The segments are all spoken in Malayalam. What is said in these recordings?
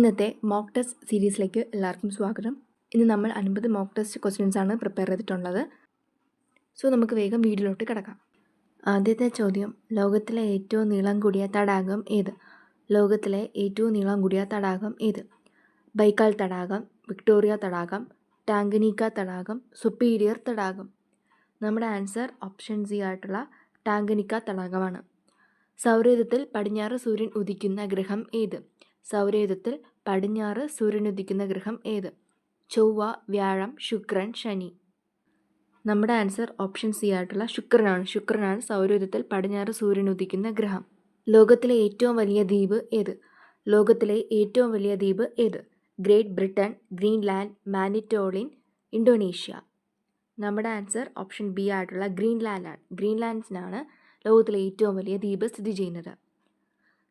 ഇന്നത്തെ മോക്ക് ടെസ്റ്റ് സീരീസിലേക്ക് എല്ലാവർക്കും സ്വാഗതം. ഇന്ന് നമ്മൾ 50 മോക്ക് ടെസ്റ്റ് ക്വസ്റ്റ്യൻസ് ആണ് പ്രിപ്പയർ ചെയ്തിട്ടുള്ളത്. സോ നമുക്ക് വേഗം വീഡിയോയിലോട്ട് കിടക്കാം. ആദ്യത്തെ ചോദ്യം, ലോകത്തിലെ ഏറ്റവും നീളം കൂടിയ തടാകം ഏത്? ലോകത്തിലെ ഏറ്റവും നീളം കൂടിയ തടാകം ഏത്? ബൈക്കാൽ തടാകം, വിക്ടോറിയ തടാകം, ടാങ്കനീക്ക തടാകം, സുപ്പീരിയർ തടാകം. നമ്മുടെ ആൻസർ ഓപ്ഷൻ സി ആയിട്ടുള്ള ടാങ്കനിക്ക തടാകമാണ്. സൗരയൂഥത്തിൽ പടിഞ്ഞാറ് സൂര്യൻ ഉദിക്കുന്ന ഗ്രഹം ഏത്? സൗരയൂഥത്തിൽ പടിഞ്ഞാറ് സൂര്യൻ ഉദിക്കുന്ന ഗ്രഹം ഏത്? ചൊവ്വ, വ്യാഴം, ശുക്രൻ, ശനി. നമ്മുടെ ആൻസർ ഓപ്ഷൻ സി ആയിട്ടുള്ള ശുക്രനാണ്. ശുക്രനാണ് സൗരയൂഥത്തിൽ പടിഞ്ഞാറ് സൂര്യൻ ഉദിക്കുന്ന ഗ്രഹം. ലോകത്തിലെ ഏറ്റവും വലിയ ദ്വീപ് ഏത്? ലോകത്തിലെ ഏറ്റവും വലിയ ദ്വീപ് ഏത്? Great Britain, Greenland, Manitoulin, Indonesia. നമ്മുടെ ആൻസർ ഓപ്ഷൻ ബി ആയിട്ടുള്ള ഗ്രീൻലാൻഡാണ്. ഗ്രീൻലാൻഡിനാണ് ലോകത്തിലെ ഏറ്റവും വലിയ ദ്വീപ് സ്ഥിതി ചെയ്യുന്നത്.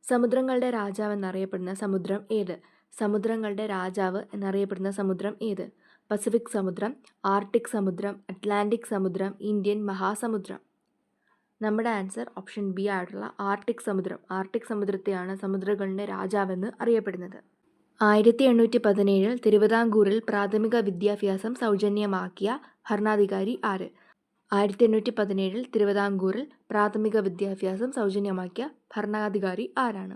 സമുദ്രങ്ങളുടെ രാജാവ് എന്നറിയപ്പെടുന്ന സമുദ്രം ഏത്? സമുദ്രങ്ങളുടെ രാജാവ് എന്നറിയപ്പെടുന്ന സമുദ്രം ഏത്? പസഫിക് സമുദ്രം, ആർട്ടിക് സമുദ്രം, അറ്റ്ലാന്റിക് സമുദ്രം, ഇന്ത്യൻ മഹാസമുദ്രം. നമ്മുടെ ആൻസർ ഓപ്ഷൻ ബി ആയിട്ടുള്ള ആർട്ടിക് സമുദ്രം. ആർട്ടിക് സമുദ്രത്തെയാണ് സമുദ്രങ്ങളുടെ രാജാവെന്ന് അറിയപ്പെടുന്നത്. 1817 തിരുവിതാംകൂറിൽ പ്രാഥമിക വിദ്യാഭ്യാസം സൗജന്യമാക്കിയ ഭരണാധികാരി ആര്? 1817 തിരുവിതാംകൂറിൽ പ്രാഥമിക വിദ്യാഭ്യാസം സൗജന്യമാക്കിയ ഭരണാധികാരി ആരാണ്?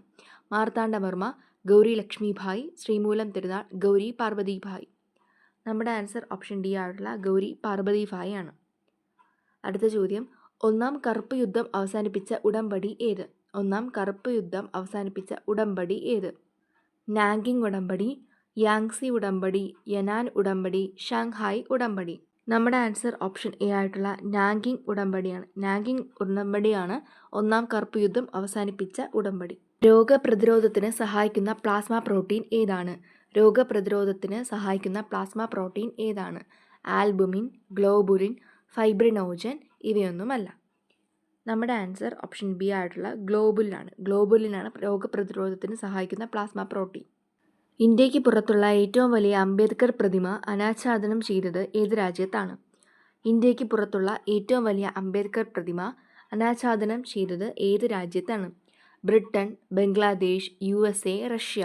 മാർത്താണ്ഡവർമ്മ, ഗൗരി ലക്ഷ്മിഭായ്, ശ്രീമൂലം തിരുനാൾ, ഗൗരി പാർവതിഭായ്. നമ്മുടെ ആൻസർ ഓപ്ഷൻ ഡി ആയിട്ടുള്ള ഗൗരി പാർവതിഭായ് ആണ്. അടുത്ത ചോദ്യം, ഒന്നാം കറുപ്പ് യുദ്ധം അവസാനിപ്പിച്ച ഉടമ്പടി ഏത്? ഒന്നാം കറുപ്പ് യുദ്ധം അവസാനിപ്പിച്ച ഉടമ്പടി ഏത്? നാങ്കിങ് ഉടമ്പടി, യാങ്സി ഉടമ്പടി, യനാൻ ഉടമ്പടി, ഷാങ്ഹായ് ഉടമ്പടി. നമ്മുടെ ആൻസർ ഓപ്ഷൻ എ ആയിട്ടുള്ള നാങ്കിങ് ഉടമ്പടിയാണ്. നാങ്കിങ് ഉടമ്പടിയാണ് ഒന്നാം കറുപ്പ് യുദ്ധം അവസാനിപ്പിച്ച ഉടമ്പടി. രോഗപ്രതിരോധത്തിന് സഹായിക്കുന്ന പ്ലാസ്മ പ്രോട്ടീൻ ഏതാണ്? രോഗപ്രതിരോധത്തിന് സഹായിക്കുന്ന പ്ലാസ്മ പ്രോട്ടീൻ ഏതാണ്? ആൽബുമിൻ, ഗ്ലോബുലിൻ, ഫൈബ്രിനോജൻ ഇവയൊന്നുമല്ല. നമ്മുടെ ആൻസർ ഓപ്ഷൻ ബി ആയിട്ടുള്ള ഗ്ലോബുലിനാണ്. ഗ്ലോബുലിനാണ് രോഗപ്രതിരോധത്തിന് സഹായിക്കുന്ന പ്ലാസ്മ പ്രോട്ടീൻ. ഇന്ത്യക്ക് പുറത്തുള്ള ഏറ്റവും വലിയ അംബേദ്കർ പ്രതിമ അനാച്ഛാദനം ചെയ്തത് ഏത് രാജ്യത്താണ്? ഇന്ത്യക്ക് പുറത്തുള്ള ഏറ്റവും വലിയ അംബേദ്കർ പ്രതിമ അനാച്ഛാദനം ചെയ്തത് ഏത് രാജ്യത്താണ്? Britain, Bangladesh, USA, Russia.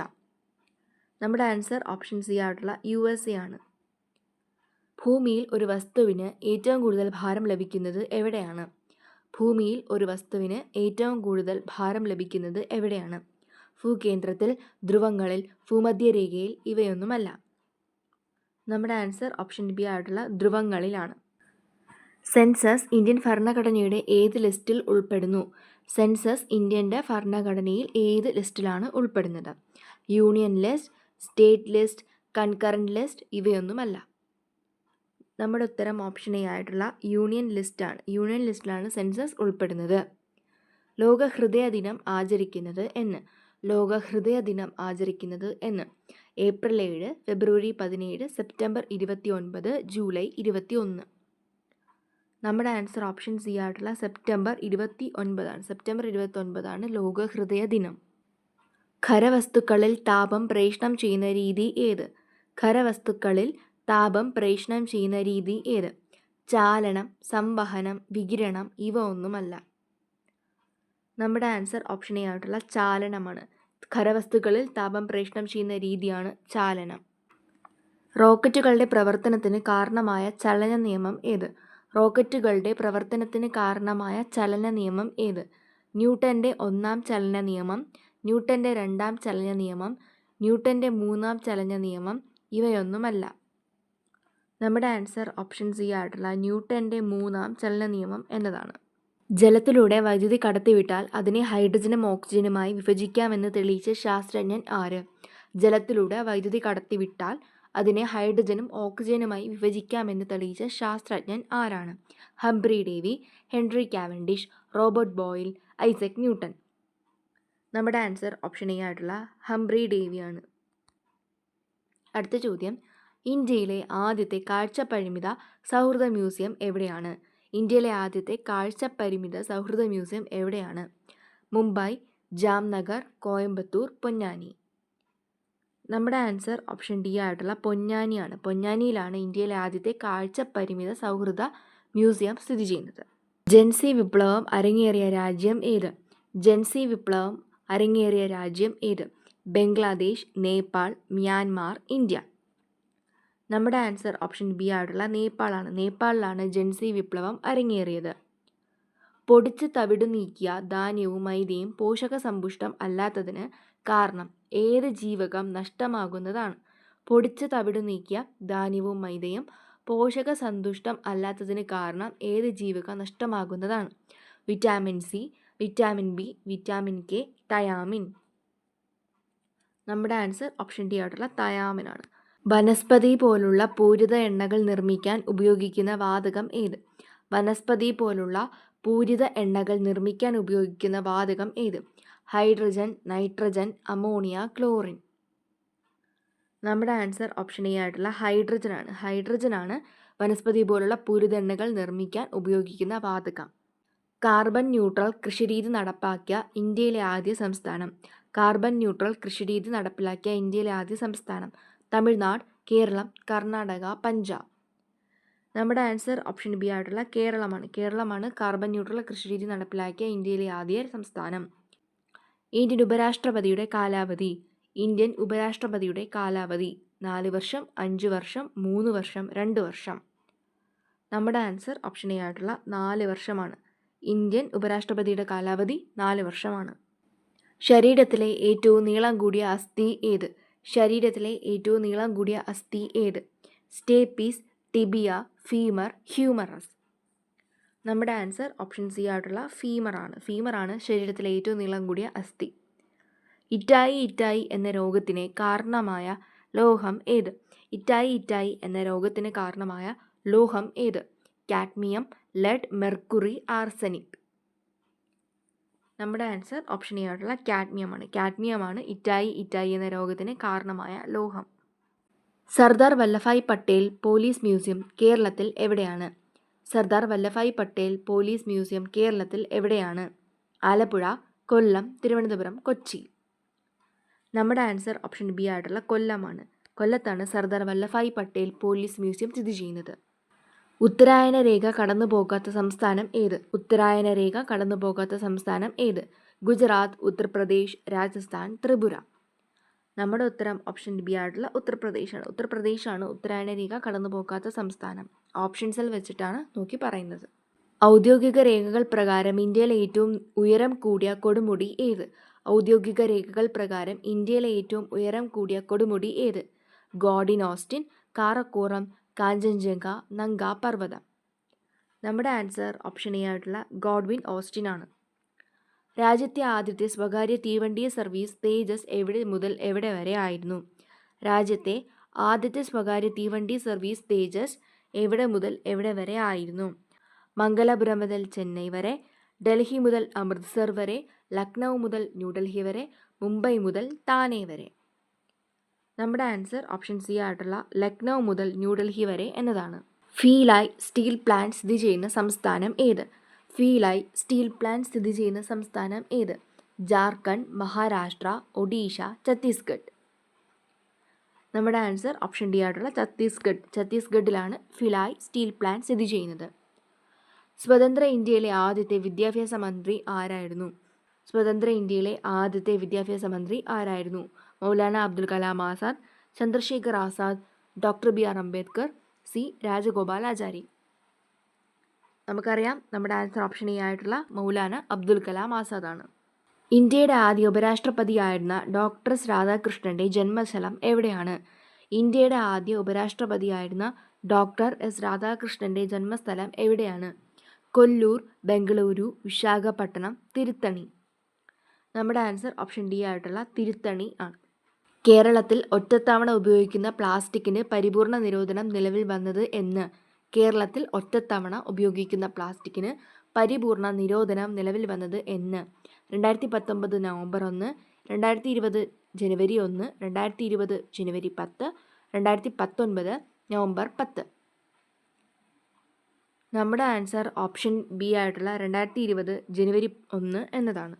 നമ്മുടെ ആൻസർ ഓപ്ഷൻ സി ആയിട്ടുള്ള USA ആണ്. ഭൂമിയിൽ ഒരു വസ്തുവിന് ഏറ്റവും കൂടുതൽ ഭാരം ലഭിക്കുന്നത് എവിടെയാണ്? ഭൂമിയിൽ ഒരു വസ്തുവിന് ഏറ്റവും കൂടുതൽ ഭാരം ലഭിക്കുന്നത് എവിടെയാണ്? ഭൂകേന്ദ്രത്തിൽ, ധ്രുവങ്ങളിൽ, ഭൂമധ്യരേഖയിൽ ഇവയൊന്നുമല്ല. നമ്മുടെ ആൻസർ ഓപ്ഷൻ ബി ആയിട്ടുള്ള ധ്രുവങ്ങളിലാണ്. സെൻസസ് ഇന്ത്യൻ ഭരണഘടനയുടെ ഏത് ലിസ്റ്റിൽ ഉൾപ്പെടുന്നു? സെൻസസ് ഇന്ത്യൻ്റെ ഭരണഘടനയിൽ ഏത് ലിസ്റ്റിലാണ് ഉൾപ്പെടുന്നത്? Union list, state list, concurrent list ഇവയൊന്നുമല്ല. നമ്മുടെ ഉത്തരം ഓപ്ഷൻ എ ആയിട്ടുള്ള യൂണിയൻ ലിസ്റ്റാണ്. യൂണിയൻ ലിസ്റ്റിലാണ് സെൻസസ് ഉൾപ്പെടുന്നത്. ലോക ഹൃദയ ദിനം ആചരിക്കുന്നത് എന്ന്? ലോക ഹൃദയ ദിനം ആചരിക്കുന്നത് എന്ന്? ഏപ്രിൽ 7, ഫെബ്രുവരി 17, സെപ്റ്റംബർ 29, ജൂലൈ 21. നമ്മുടെ ആൻസർ ഓപ്ഷൻ സി ആയിട്ടുള്ള സെപ്റ്റംബർ 29 ആണ്. സെപ്റ്റംബർ 29 ലോക ഹൃദയ ദിനം. ഖരവസ്തുക്കളിൽ താപം പ്രേഷണം ചെയ്യുന്ന രീതി ഏത്? ഖരവസ്തുക്കളിൽ താപം പ്രേഷണം ചെയ്യുന്ന രീതി ഏത്? ചാലനം, സംവഹനം, വികിരണം ഇവ ഒന്നുമല്ല. നമ്മുടെ ആൻസർ ഓപ്ഷൻ എ ആയിട്ടുള്ള ചാലനമാണ്. ഖരവസ്തുക്കളിൽ താപം പ്രേഷണം ചെയ്യുന്ന രീതിയാണ് ചാലനം. റോക്കറ്റുകളുടെ പ്രവർത്തനത്തിന് കാരണമായ ചലന നിയമം ഏത്? റോക്കറ്റുകളുടെ പ്രവർത്തനത്തിന് കാരണമായ ചലന നിയമം ഏത്? ന്യൂട്ടൻ്റെ ഒന്നാം ചലന നിയമം, ന്യൂട്ടൻ്റെ രണ്ടാം ചലന നിയമം, ന്യൂട്ടൻ്റെ മൂന്നാം ചലന നിയമം ഇവയൊന്നുമല്ല. നമ്മുടെ ആൻസർ ഓപ്ഷൻ സി ആയിട്ടുള്ള ന്യൂട്ടൻ്റെ മൂന്നാം ചലന നിയമം എന്നതാണ്. ജലത്തിലൂടെ വൈദ്യുതി കടത്തിവിട്ടാൽ അതിനെ ഹൈഡ്രജനും ഓക്സിജനുമായി വിഭജിക്കാമെന്ന് തെളിയിച്ച ശാസ്ത്രജ്ഞൻ ആര്? ജലത്തിലൂടെ വൈദ്യുതി കടത്തിവിട്ടാൽ അതിനെ ഹൈഡ്രജനും ഓക്സിജനുമായി വിഭജിക്കാമെന്ന് തെളിയിച്ച ശാസ്ത്രജ്ഞൻ ആരാണ്? Humphry Davy, Henry Cavendish, Robert Boyle, Isaac Newton. നമ്മുടെ ആൻസർ ഓപ്ഷൻ എ ആയിട്ടുള്ള ഹംബ്രി ഡേവിയാണ്. അടുത്ത ചോദ്യം, ഇന്ത്യയിലെ ആദ്യത്തെ കാഴ്ചപരിമിത സൗഹൃദ മ്യൂസിയം എവിടെയാണ്? ഇന്ത്യയിലെ ആദ്യത്തെ കാഴ്ചപരിമിത സൗഹൃദ മ്യൂസിയം എവിടെയാണ്? മുംബൈ, ജാംനഗർ, കോയമ്പത്തൂർ, പൊന്നാനി. നമ്മുടെ ആൻസർ ഓപ്ഷൻ ഡി ആയിട്ടുള്ള പൊന്നാനിയാണ്. പൊന്നാനിയിലാണ് ഇന്ത്യയിലെ ആദ്യത്തെ കാഴ്ചപരിമിത സൗഹൃദ മ്യൂസിയം സ്ഥിതി ചെയ്യുന്നത്. ജൻസി വിപ്ലവം അരങ്ങേറിയ രാജ്യം ഏത്? ജൻസി വിപ്ലവം അരങ്ങേറിയ രാജ്യം ഏത്? Bangladesh, Nepal, Myanmar, India. നമ്മുടെ ആൻസർ ഓപ്ഷൻ ബി ആയിട്ടുള്ള നേപ്പാളാണ്. നേപ്പാളിലാണ് ജൻസി വിപ്ലവം അരങ്ങേറിയത്. പൊടിച്ച് തവിടു നീക്കിയ ധാന്യവും മൈദയും പോഷകസമ്പുഷ്ടം അല്ലാത്തതിന് കാരണം ഏത് ജീവകം നഷ്ടമാകുന്നതാണ്? പൊടിച്ച് തവിടു നീക്കിയ ധാന്യവും മൈദയും പോഷകസന്തുഷ്ടം അല്ലാത്തതിന് കാരണം ഏത് ജീവകം നഷ്ടമാകുന്നതാണ്? Vitamin C, vitamin B, vitamin K, thiamine. നമ്മുടെ ആൻസർ ഓപ്ഷൻ ഡി ആയിട്ടുള്ള തയാമിനാണ്. വനസ്പതി പോലുള്ള പൂരിത എണ്ണകൾ നിർമ്മിക്കാൻ ഉപയോഗിക്കുന്ന വാതകം ഏത്? വനസ്പതി പോലുള്ള പൂരിത എണ്ണകൾ നിർമ്മിക്കാൻ ഉപയോഗിക്കുന്ന വാതകം ഏത്? Hydrogen, nitrogen, ammonia, chlorine. നമ്മുടെ ആൻസർ ഓപ്ഷൻ എ ആയിട്ടുള്ള ഹൈഡ്രജനാണ്. ഹൈഡ്രജനാണ് വനസ്പതി പോലുള്ള പൂരിത എണ്ണകൾ നിർമ്മിക്കാൻ ഉപയോഗിക്കുന്ന വാതകം. കാർബൺ ന്യൂട്രൽ കൃഷിരീതി നടപ്പാക്കിയ ഇന്ത്യയിലെ ആദ്യ സംസ്ഥാനം. കാർബൺ ന്യൂട്രൽ കൃഷിരീതി നടപ്പിലാക്കിയ ഇന്ത്യയിലെ ആദ്യ സംസ്ഥാനം തമിഴ്നാട്, കേരളം, കർണാടക, പഞ്ചാബ്. നമ്മുടെ ആൻസർ ഓപ്ഷൻ ബി ആയിട്ടുള്ള കേരളമാണ്. കേരളമാണ് കാർബൺ ന്യൂട്രൽ കൃഷിരീതി നടപ്പിലാക്കിയ ഇന്ത്യയിലെ ആദ്യ സംസ്ഥാനം. ഇന്ത്യൻ ഉപരാഷ്ട്രപതിയുടെ കാലാവധി. ഇന്ത്യൻ ഉപരാഷ്ട്രപതിയുടെ കാലാവധി 4 വർഷം, 5 വർഷം, 3 വർഷം, 2 വർഷം. നമ്മുടെ ആൻസർ ഓപ്ഷൻ എ ആയിട്ടുള്ള 4 വർഷമാണ്. ഇന്ത്യൻ ഉപരാഷ്ട്രപതിയുടെ കാലാവധി 4 വർഷമാണ്. ശരീരത്തിലെ ഏറ്റവും നീളം കൂടിയ അസ്ഥി ഏത്? ശരീരത്തിലെ ഏറ്റവും നീളം കൂടിയ അസ്ഥി ഏത്? Stapes, tibia, femur, humorous. നമ്മുടെ ആൻസർ ഓപ്ഷൻ സി ആയിട്ടുള്ള ഫീമറാണ്. ഫീമറാണ് ശരീരത്തിലെ ഏറ്റവും നീളം കൂടിയ അസ്ഥി. ഇറ്റായി എന്ന രോഗത്തിന് കാരണമായ ലോഹം ഏത്? ഇറ്റായി എന്ന രോഗത്തിന് കാരണമായ ലോഹം ഏത്? Cadmium, lead, mercury, arsenic. നമ്മുടെ ആൻസർ ഓപ്ഷൻ എ ആയിട്ടുള്ള കാഡ്മിയമാണ്. കാഡ്മിയമാണ് ഇറ്റായി എന്ന രോഗത്തിന് കാരണമായ ലോഹം. സർദാർ വല്ലഭായ് പട്ടേൽ പോലീസ് മ്യൂസിയം കേരളത്തിൽ എവിടെയാണ്? സർദാർ വല്ലഭായ് പട്ടേൽ പോലീസ് മ്യൂസിയം കേരളത്തിൽ എവിടെയാണ്? ആലപ്പുഴ, കൊല്ലം, തിരുവനന്തപുരം, കൊച്ചി. നമ്മുടെ ആൻസർ ഓപ്ഷൻ ബി ആയിട്ടുള്ള കൊല്ലമാണ്. കൊല്ലത്താണ് സർദാർ വല്ലഭായ് പട്ടേൽ പോലീസ് മ്യൂസിയം സ്ഥിതി ചെയ്യുന്നത്. ഉത്തരായന രേഖ കടന്നു പോകാത്ത സംസ്ഥാനം ഏത്? ഉത്തരായന രേഖ കടന്നു പോകാത്ത സംസ്ഥാനം ഏത്? ഗുജറാത്ത്, ഉത്തർപ്രദേശ്, രാജസ്ഥാൻ, ത്രിപുര. നമ്മുടെ ഉത്തരം ഓപ്ഷൻ ബി ആയിട്ടുള്ള ഉത്തർപ്രദേശാണ്. ഉത്തർപ്രദേശാണ് ഉത്തരായന രേഖ കടന്നു പോകാത്ത സംസ്ഥാനം. ഓപ്ഷൻസിൽ വെച്ചിട്ടാണ് നോക്കി പറയുന്നത്. ഔദ്യോഗിക രേഖകൾ പ്രകാരം ഇന്ത്യയിലെ ഏറ്റവും ഉയരം കൂടിയ കൊടുമുടി ഏത്? ഔദ്യോഗിക രേഖകൾ പ്രകാരം ഇന്ത്യയിലെ ഏറ്റവും ഉയരം കൂടിയ കൊടുമുടി ഏത്? ഗോഡിൻ ഓസ്റ്റിൻ, കാറക്കോറം, കാഞ്ചൻജംഗ, നങ്ക പർവ്വതം. നമ്മുടെ ആൻസർ ഓപ്ഷൻ എ ആയിട്ടുള്ള ഗോഡ്വിൻ ഓസ്റ്റിൻ ആണ്. രാജ്യത്തെ ആദ്യത്തെ സ്വകാര്യ തീവണ്ടി സർവീസ് തേജസ് എവിടെ മുതൽ എവിടെ വരെ ആയിരുന്നു? രാജ്യത്തെ ആദ്യത്തെ സ്വകാര്യ തീവണ്ടി സർവീസ് തേജസ് എവിടെ മുതൽ എവിടെ വരെ ആയിരുന്നു? മംഗലപുരം മുതൽ ചെന്നൈ വരെ, ഡൽഹി മുതൽ അമൃത്സർ വരെ, ലക്നൗ മുതൽ ന്യൂഡൽഹി വരെ, മുംബൈ മുതൽ താനെ വരെ. നമ്മുടെ ആൻസർ ഓപ്ഷൻ സി ആയിട്ടുള്ള ലക്നൗ മുതൽ ന്യൂഡൽഹി വരെ എന്നതാണ്. ഫീലായ് സ്റ്റീൽ പ്ലാന്റ് സ്ഥിതി ചെയ്യുന്ന സംസ്ഥാനം ഏത്? ഫീലായ് സ്റ്റീൽ പ്ലാന്റ് സ്ഥിതി ചെയ്യുന്ന സംസ്ഥാനം ഏത്? ജാർഖണ്ഡ്, മഹാരാഷ്ട്ര, ഒഡീഷ, ഛത്തീസ്ഗഡ്. നമ്മുടെ ആൻസർ ഓപ്ഷൻ ഡി ആയിട്ടുള്ള ഛത്തീസ്ഗഡ്. ഛത്തീസ്ഗഡിലാണ് ഫിലായ് സ്റ്റീൽ പ്ലാന്റ് സ്ഥിതി ചെയ്യുന്നത്. സ്വതന്ത്ര ഇന്ത്യയിലെ ആദ്യത്തെ വിദ്യാഭ്യാസ മന്ത്രി ആരായിരുന്നു? സ്വതന്ത്ര ഇന്ത്യയിലെ ആദ്യത്തെ വിദ്യാഭ്യാസ മന്ത്രി ആരായിരുന്നു? Maulana Abdul Kalam Azad, Chandrashekhar Azad, doctor B R Ambedkar, C Rajagopalachari. നമുക്കറിയാം നമ്മുടെ ആൻസർ ഓപ്ഷൻ എ ആയിട്ടുള്ള മൗലാന അബ്ദുൽ കലാം ആസാദാണ്. ഇന്ത്യയുടെ ആദ്യ ഉപരാഷ്ട്രപതിയായിരുന്ന ഡോക്ടർ എസ് രാധാകൃഷ്ണൻ്റെ ജന്മസ്ഥലം എവിടെയാണ്? ഇന്ത്യയുടെ ആദ്യ ഉപരാഷ്ട്രപതിയായിരുന്ന ഡോക്ടർ എസ് രാധാകൃഷ്ണൻ്റെ ജന്മസ്ഥലം എവിടെയാണ്? കൊല്ലൂർ, ബംഗളൂരു, വിശാഖപട്ടണം, തിരുത്തണി. നമ്മുടെ ആൻസർ ഓപ്ഷൻ ഡി ആയിട്ടുള്ള തിരുത്തണി ആണ്. കേരളത്തിൽ ഒറ്റത്തവണ ഉപയോഗിക്കുന്ന പ്ലാസ്റ്റിക്കിന് പരിപൂർണ നിരോധനം നിലവിൽ വന്നത് എന്ന്? കേരളത്തിൽ ഒറ്റത്തവണ ഉപയോഗിക്കുന്ന പ്ലാസ്റ്റിക്കിന് പരിപൂർണ നിരോധനം നിലവിൽ വന്നത് എന്ന്? 2019 നവംബർ 1, 2020 ജനുവരി 1, 2020 ജനുവരി 10, 2019 നവംബർ 10. നമ്മുടെ ആൻസർ ഓപ്ഷൻ ബി ആയിട്ടുള്ള 2020 ജനുവരി 1 എന്നതാണ്.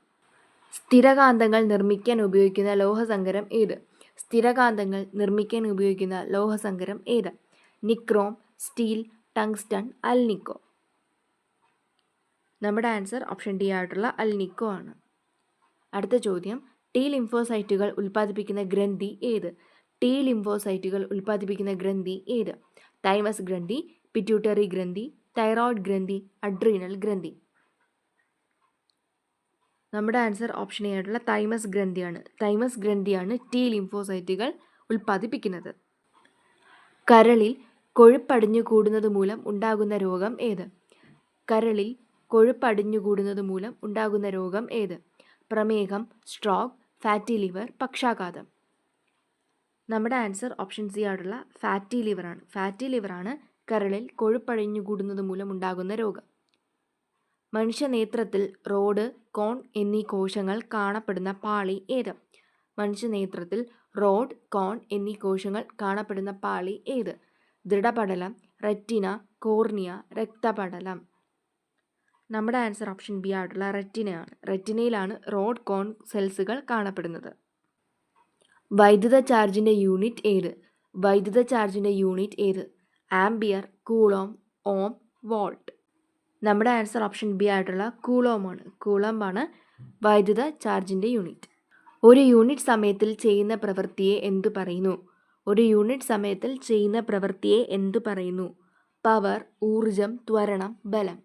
സ്ഥിരകാന്തങ്ങൾ നിർമ്മിക്കാൻ ഉപയോഗിക്കുന്ന ലോഹസങ്കരം ഏത്? സ്ഥിരകാന്തങ്ങൾ നിർമ്മിക്കാൻ ഉപയോഗിക്കുന്ന ലോഹസങ്കരം ഏത്? Nichrome, steel, tungsten, alnico. നമ്മുടെ ആൻസർ ഓപ്ഷൻ ഡി ആയിട്ടുള്ള അൽനിക്കോ ആണ്. അടുത്ത ചോദ്യം, ടി ലിംഫോസൈറ്റുകൾ ഉൽപ്പാദിപ്പിക്കുന്ന ഗ്രന്ഥി ഏത്? ടി ലിംഫോസൈറ്റുകൾ ഉൽപ്പാദിപ്പിക്കുന്ന ഗ്രന്ഥി ഏത്? തൈമസ് ഗ്രന്ഥി, പിറ്റ്യൂട്ടറി ഗ്രന്ഥി, തൈറോയ്ഡ് ഗ്രന്ഥി, അഡ്രീനൽ ഗ്രന്ഥി. നമ്മുടെ ആൻസർ ഓപ്ഷൻ എ ആയിട്ടുള്ള തൈമസ് ഗ്രന്ഥിയാണ്. തൈമസ് ഗ്രന്ഥിയാണ് ടി ലിംഫോസൈറ്റുകൾ ഉൽപ്പാദിപ്പിക്കുന്നത്. കരളിൽ കൊഴുപ്പടിഞ്ഞു കൂടുന്നത് മൂലം ഉണ്ടാകുന്ന രോഗം ഏത്? കരളിൽ കൊഴുപ്പടിഞ്ഞു കൂടുന്നത് മൂലം ഉണ്ടാകുന്ന രോഗം ഏത്? പ്രമേഹം, സ്ട്രോക്ക്, ഫാറ്റി ലിവർ, പക്ഷാഘാതം. നമ്മുടെ ആൻസർ ഓപ്ഷൻ സി ആയിട്ടുള്ള ഫാറ്റി ലിവറാണ്. ഫാറ്റി ലിവറാണ് കരളിൽ കൊഴുപ്പടിഞ്ഞു കൂടുന്നത് മൂലം ഉണ്ടാകുന്ന രോഗം. മനുഷ്യനേത്രത്തിൽ റോഡ്, കോൺ എന്നീ കോശങ്ങൾ കാണപ്പെടുന്ന പാളി ഏത്? മനുഷ്യനേത്രത്തിൽ റോഡ്, കോൺ എന്നീ കോശങ്ങൾ കാണപ്പെടുന്ന പാളി ഏത്? ദൃഢപടലം, റെറ്റിന, കോർണിയ, രക്തപടലം. നമ്മുടെ ആൻസർ ഓപ്ഷൻ ബി ആയിട്ടുള്ള റെറ്റിനയാണ്. റെറ്റിനയിലാണ് റോഡ്, കോൺ സെൽസുകൾ കാണപ്പെടുന്നത്. വൈദ്യുത ചാർജിൻ്റെ യൂണിറ്റ് ഏത്? വൈദ്യുത ചാർജിൻ്റെ യൂണിറ്റ് ഏത്? ആംബിയർ, കൂളോം, ഓം, വോൾട്ട്. നമ്മുടെ ആൻസർ ഓപ്ഷൻ ബി ആയിട്ടുള്ള കൂളോമാണ്. കൂളോമാണ് വൈദ്യുത ചാർജിൻ്റെ യൂണിറ്റ്. ഒരു യൂണിറ്റ് സമയത്തിൽ ചെയ്യുന്ന പ്രവൃത്തിയെ എന്തു പറയുന്നു? ഒരു യൂണിറ്റ് സമയത്തിൽ ചെയ്യുന്ന പ്രവൃത്തിയെ എന്തു പറയുന്നു? പവർ, ഊർജം, ത്വരണം, ബലം.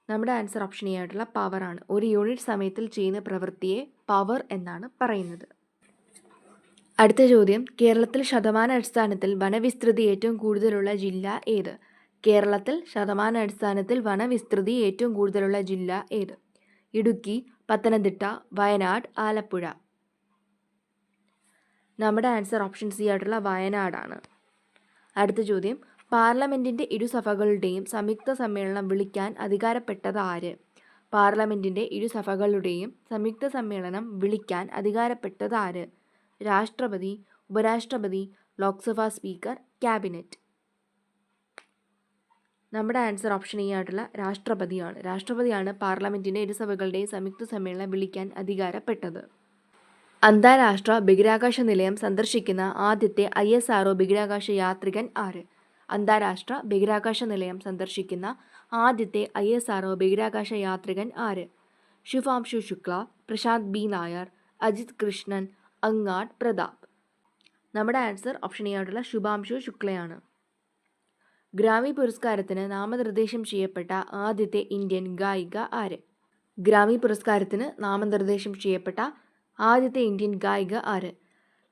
നമ്മുടെ ആൻസർ ഓപ്ഷൻ എ ആയിട്ടുള്ള പവറാണ്. ഒരു യൂണിറ്റ് സമയത്തിൽ ചെയ്യുന്ന പ്രവൃത്തിയെ പവർ എന്നാണ് പറയുന്നത്. അടുത്ത ചോദ്യം, കേരളത്തിൽ ശതമാനാടിസ്ഥാനത്തിൽ വനവിസ്തൃതി ഏറ്റവും കൂടുതലുള്ള ജില്ല ഏത്? കേരളത്തിൽ ശതമാനാടിസ്ഥാനത്തിൽ വനവിസ്തൃതി ഏറ്റവും കൂടുതലുള്ള ജില്ല ഏത്? ഇടുക്കി, പത്തനംതിട്ട, വയനാട്, ആലപ്പുഴ. നമ്മുടെ ആൻസർ ഓപ്ഷൻ സി ആയിട്ടുള്ള വയനാടാണ്. അടുത്ത ചോദ്യം, പാർലമെൻറ്റിൻ്റെ ഇരുസഭകളുടെയും സംയുക്ത സമ്മേളനം വിളിക്കാൻ അധികാരപ്പെട്ടത് ആര്? പാർലമെൻറ്റിൻ്റെ ഇരുസഭകളുടെയും സംയുക്ത സമ്മേളനം വിളിക്കാൻ അധികാരപ്പെട്ടത് ആര്? രാഷ്ട്രപതി, ഉപരാഷ്ട്രപതി, ലോക്സഭാ സ്പീക്കർ, ക്യാബിനറ്റ്. നമ്മുടെ ആൻസർ ഓപ്ഷൻ എ ആയിട്ടുള്ള രാഷ്ട്രപതിയാണ്. രാഷ്ട്രപതിയാണ് പാർലമെൻറ്റിൻ്റെ ഇരുസഭകളുടെയും സംയുക്ത സമ്മേളനം വിളിക്കാൻ അധികാരപ്പെട്ടത്. അന്താരാഷ്ട്ര ബഹിരാകാശ നിലയം സന്ദർശിക്കുന്ന ആദ്യത്തെ ISRO ബഹിരാകാശ യാത്രികൻ ആര്? അന്താരാഷ്ട്ര ബഹിരാകാശ നിലയം സന്ദർശിക്കുന്ന ആദ്യത്തെ ISRO ബഹിരാകാശ യാത്രികൻ ആര്? ശുഭാംശു ശുക്ല, പ്രശാന്ത് B നായർ, അജിത് കൃഷ്ണൻ, അങ്ങാട് പ്രതാപ്. നമ്മുടെ ആൻസർ ഓപ്ഷൻ എ ആയിട്ടുള്ള ശുഭാംശു ശുക്ലയാണ്. ഗ്രാമി പുരസ്കാരത്തിന് നാമനിർദ്ദേശം ചെയ്യപ്പെട്ട ആദ്യത്തെ ഇന്ത്യൻ ഗായിക ആര്? ഗ്രാമി പുരസ്കാരത്തിന് നാമനിർദ്ദേശം ചെയ്യപ്പെട്ട ആദ്യത്തെ ഇന്ത്യൻ ഗായിക ആര്?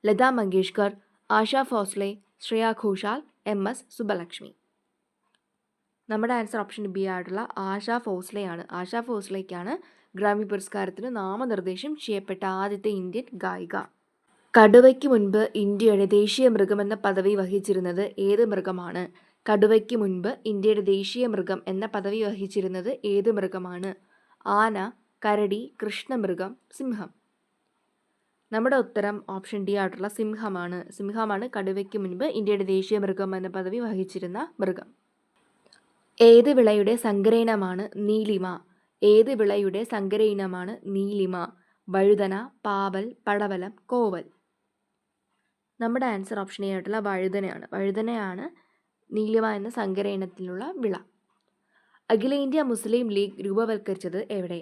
ലതാ മങ്കേഷ്കർ, ആശാ ഭോസ്ലെ, ശ്രേയ ഘോഷാൽ, MS സുബ്ബലക്ഷ്മി. നമ്മുടെ ആൻസർ ഓപ്ഷൻ ബി ആയിട്ടുള്ള ആശാ ഭോസ്ലെയാണ്. ആശാ ഭോസ്ലെയ്ക്കാണ് ഗ്രാമി പുരസ്കാരത്തിന് നാമനിർദ്ദേശം ചെയ്യപ്പെട്ട ആദ്യത്തെ ഇന്ത്യൻ ഗായിക. കടുവയ്ക്ക് മുൻപ് ഇന്ത്യയുടെ ദേശീയ മൃഗമെന്ന പദവി വഹിച്ചിരുന്നത് ഏത് മൃഗമാണ്? കടുവയ്ക്ക് മുൻപ് ഇന്ത്യയുടെ ദേശീയ മൃഗം എന്ന പദവി വഹിച്ചിരുന്നത് ഏത് മൃഗമാണ്? ആന, കരടി, കൃഷ്ണമൃഗം, സിംഹം. നമ്മുടെ ഉത്തരം ഓപ്ഷൻ ഡി ആയിട്ടുള്ള സിംഹമാണ്. സിംഹമാണ് കടുവയ്ക്ക് മുൻപ് ഇന്ത്യയുടെ ദേശീയ മൃഗം എന്ന പദവി വഹിച്ചിരുന്ന മൃഗം. ഏത് വിളയുടെ സങ്കരയിനമാണ് നീലിമ? ഏത് വിളയുടെ സങ്കരയിനമാണ് നീലിമ? വഴുതന, പാവൽ, പടവലം, കോവൽ. നമ്മുടെ ആൻസർ ഓപ്ഷൻ എ ആയിട്ടുള്ള വഴുതനയാണ്. വഴുതനയാണ് നീലിമ എന്ന സങ്കര ഇനത്തിലുള്ള വിള. അഖിലേന്ത്യാ മുസ്ലിം ലീഗ് രൂപവൽക്കരിച്ചത് എവിടെ?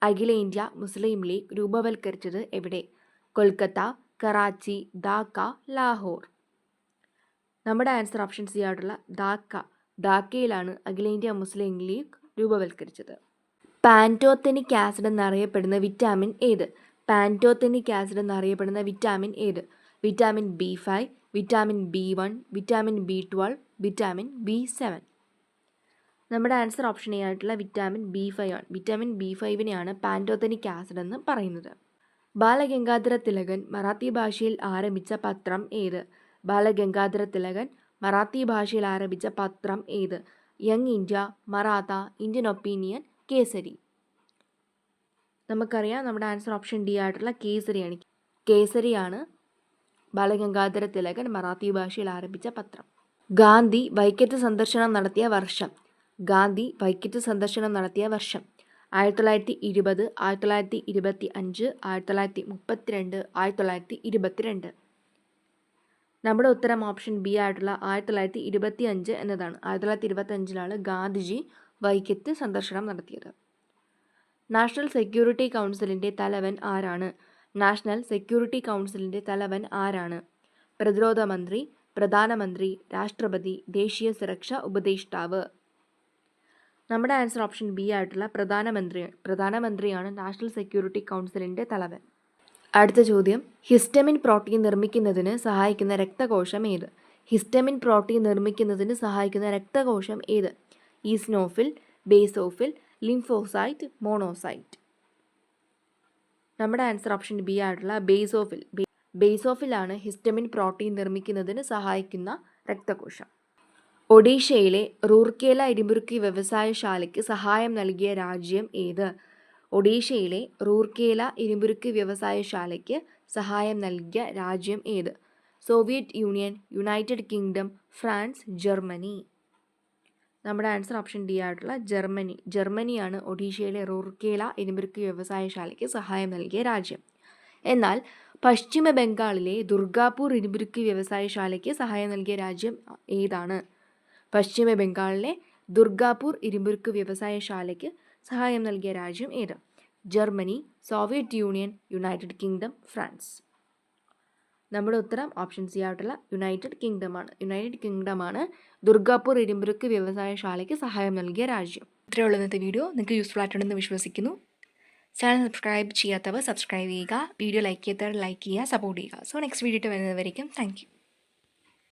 അഖിലേന്ത്യാ മുസ്ലിം ലീഗ് രൂപവൽക്കരിച്ചത് എവിടെ? കൊൽക്കത്ത, കറാച്ചി, ധാക്ക, ലാഹോർ. നമ്മുടെ ആൻസർ ഓപ്ഷൻ സി ആയിട്ടുള്ള ധാക്ക. ധാക്കയിലാണ് അഖിലേന്ത്യാ മുസ്ലിം ലീഗ് രൂപവൽക്കരിച്ചത്. പാൻറ്റോതെനിക് ആസിഡ് എന്നറിയപ്പെടുന്ന വിറ്റാമിൻ ഏത്? പാൻറ്റോതെനിക് ആസിഡ് എന്നറിയപ്പെടുന്ന വിറ്റാമിൻ ഏത്? Vitamin B5, vitamin B1, vitamin B12, vitamin B7. നമ്മുടെ ആൻസർ ഓപ്ഷൻ എ ആയിട്ടുള്ള വിറ്റാമിൻ B5 ആണ്. വിറ്റാമിൻ B5നെയാണ് പാൻറ്റോതെനിക് ആസിഡ് എന്ന് പറയുന്നത്. ബാലഗംഗാധര തിലകൻ മറാത്തി ഭാഷയിൽ ആരംഭിച്ച പത്രം ഏത്? ബാലഗംഗാധര തിലകൻ മറാത്തി ഭാഷയിൽ ആരംഭിച്ച പത്രം ഏത്? Young India, Maratha, Indian opinion, Kesari. നമുക്കറിയാം നമ്മുടെ ആൻസർ ഓപ്ഷൻ ഡി ആയിട്ടുള്ള കേസരിയാണ്. കേസരിയാണ് ബാലഗംഗാധര തിലകൻ മറാത്തി ഭാഷയിൽ ആരംഭിച്ച പത്രം. ഗാന്ധി വൈക്കത്ത് സന്ദർശനം നടത്തിയ വർഷം? ഗാന്ധി വൈക്കത്ത് സന്ദർശനം നടത്തിയ വർഷം 1920, 1925, 1932, 1922. നമ്മുടെ ഉത്തരം ഓപ്ഷൻ ബി ആയിട്ടുള്ള 1925 എന്നതാണ്. 1925 ഗാന്ധിജി വൈക്കത്ത് സന്ദർശനം നടത്തിയത്. നാഷണൽ സെക്യൂരിറ്റി കൗൺസിലിൻ്റെ തലവൻ ആരാണ്? നാഷണൽ സെക്യൂരിറ്റി കൗൺസിലിൻ്റെ തലവൻ ആരാണ്? പ്രതിരോധ മന്ത്രി, പ്രധാനമന്ത്രി, രാഷ്ട്രപതി, ദേശീയ സുരക്ഷാ ഉപദേഷ്ടാവ്. നമ്മുടെ ആൻസർ ഓപ്ഷൻ ബി ആയിട്ടുള്ള പ്രധാനമന്ത്രിയാണ് നാഷണൽ സെക്യൂരിറ്റി കൗൺസിലിൻ്റെ തലവൻ. അടുത്ത ചോദ്യം, ഹിസ്റ്റമിൻ പ്രോട്ടീൻ നിർമ്മിക്കുന്നതിന് സഹായിക്കുന്ന രക്തകോശം ഏത്? ഹിസ്റ്റമിൻ പ്രോട്ടീൻ നിർമ്മിക്കുന്നതിന് സഹായിക്കുന്ന രക്തകോശം ഏത്? Eosinophil, basophil, lymphocyte, monocyte. നമ്മുടെ ആൻസർ ഓപ്ഷൻ ബി ആയിട്ടുള്ള ബേസോഫിൽ. ബേസോഫിലാണ് ഹിസ്റ്റമിൻ പ്രോട്ടീൻ നിർമ്മിക്കുന്നതിന് സഹായിക്കുന്ന രക്തകോശം. ഒഡീഷയിലെ റൂർക്കേല ഇരുമ്പുരുക്കി വ്യവസായശാലയ്ക്ക് സഹായം നൽകിയ രാജ്യം ഏത്? ഒഡീഷയിലെ റൂർക്കേല ഇരുമ്പുരുക്കി വ്യവസായശാലയ്ക്ക് സഹായം നൽകിയ രാജ്യം ഏത്? Soviet union, United kingdom, France, Germany. നമ്മുടെ ആൻസർ ഓപ്ഷൻ ഡി ആയിട്ടുള്ള ജർമ്മനി. ജർമ്മനിയാണ് ഒഡീഷയിലെ റൂർക്കേല ഇരുമ്പുരുക്കി വ്യവസായശാലയ്ക്ക് സഹായം നൽകിയ രാജ്യം. എന്നാൽ പശ്ചിമ ബംഗാളിലെ ദുർഗാപൂർ ഇരുമ്പുരുക്കി വ്യവസായശാലയ്ക്ക് സഹായം നൽകിയ രാജ്യം ഏതാണ്? പശ്ചിമ ബംഗാളിലെ ദുർഗാപൂർ ഇരുമ്പുരുക്ക് വ്യവസായശാലയ്ക്ക് സഹായം നൽകിയ രാജ്യം ഏത്? Germany, Soviet union, United kingdom, France. നമ്മുടെ ഉത്തരം ഓപ്ഷൻ സി ആയിട്ടുള്ള യുണൈറ്റഡ് കിങ്ഡമാണ് ദുർഗാപൂർ ഇരുമ്പുരുക്ക് വ്യവസായശാലയ്ക്ക് സഹായം നൽകിയ രാജ്യം. ഇത്രയുള്ള ഇന്നത്തെ വീഡിയോ നിങ്ങൾക്ക് യൂസ്ഫുൾ ആയിട്ടുണ്ടെന്ന് വിശ്വസിക്കുന്നു. ചാനൽ സബ്സ്ക്രൈബ് ചെയ്യാത്തവർ സബ്സ്ക്രൈബ് ചെയ്യുക, വീഡിയോ ലൈക്ക് ചെയ്യാത്തവർ ലൈക്ക് ചെയ്യുക, സപ്പോർട്ട് ചെയ്യുക. സോ നെക്സ്റ്റ് വീഡിയോ വരുന്നവരേക്കും താങ്ക് യു.